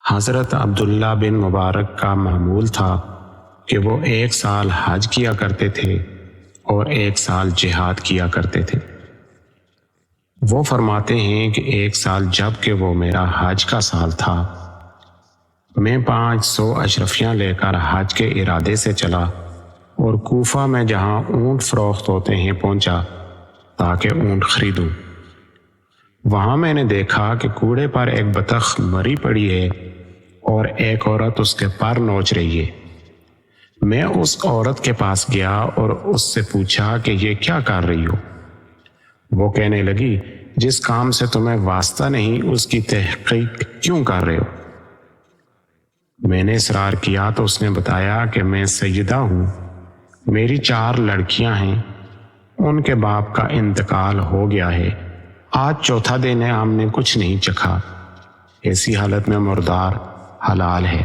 حضرت عبداللہ بن مبارک کا معمول تھا کہ وہ 1 سال حج کیا کرتے تھے اور 1 سال جہاد کیا کرتے تھے۔ وہ فرماتے ہیں کہ 1 سال جب کہ وہ میرا حج کا سال تھا، میں 500 اشرفیاں لے کر حج کے ارادے سے چلا اور کوفہ میں جہاں اونٹ فروخت ہوتے ہیں پہنچا تاکہ اونٹ خریدوں۔ وہاں میں نے دیکھا کہ کوڑے پر ایک بطخ مری پڑی ہے اور ایک عورت اس کے پر نوچ رہی ہے۔ میں اس عورت کے پاس گیا اور اس سے پوچھا کہ یہ کیا کر رہی ہو؟ وہ کہنے لگی، جس کام سے تمہیں واسطہ نہیں اس کی تحقیق کیوں کر رہے ہو؟ میں نے اصرار کیا تو اس نے بتایا کہ میں سیدہ ہوں، میری 4 لڑکیاں ہیں، ان کے باپ کا انتقال ہو گیا ہے، آج چوتھا دن ہے، ہم نے کچھ نہیں چکھا، ایسی حالت میں مردار حلال ہے۔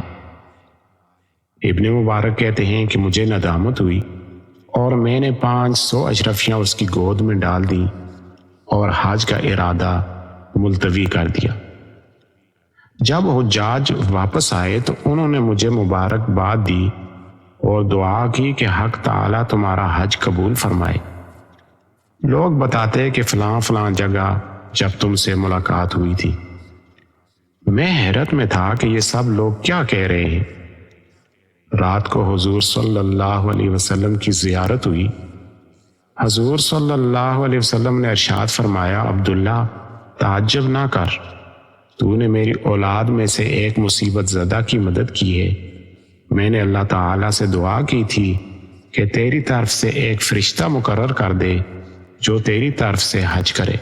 ابن مبارک کہتے ہیں کہ مجھے ندامت ہوئی اور میں نے 500 اشرفیاں اس کی گود میں ڈال دیں اور حج کا ارادہ ملتوی کر دیا۔ جب حجاج واپس آئے تو انہوں نے مجھے مبارکباد دی اور دعا کی کہ حق تعالیٰ تمہارا حج قبول فرمائے۔ لوگ بتاتے کہ فلاں فلاں جگہ جب تم سے ملاقات ہوئی تھی۔ میں حیرت میں تھا کہ یہ سب لوگ کیا کہہ رہے ہیں۔ رات کو حضور صلی اللہ علیہ وسلم کی زیارت ہوئی۔ حضور صلی اللہ علیہ وسلم نے ارشاد فرمایا، عبداللہ تعجب نہ کر، تو نے میری اولاد میں سے ایک مصیبت زدہ کی مدد کی ہے۔ میں نے اللہ تعالیٰ سے دعا کی تھی کہ تیری طرف سے ایک فرشتہ مقرر کر دے جو تیری طرف سے حج کرے۔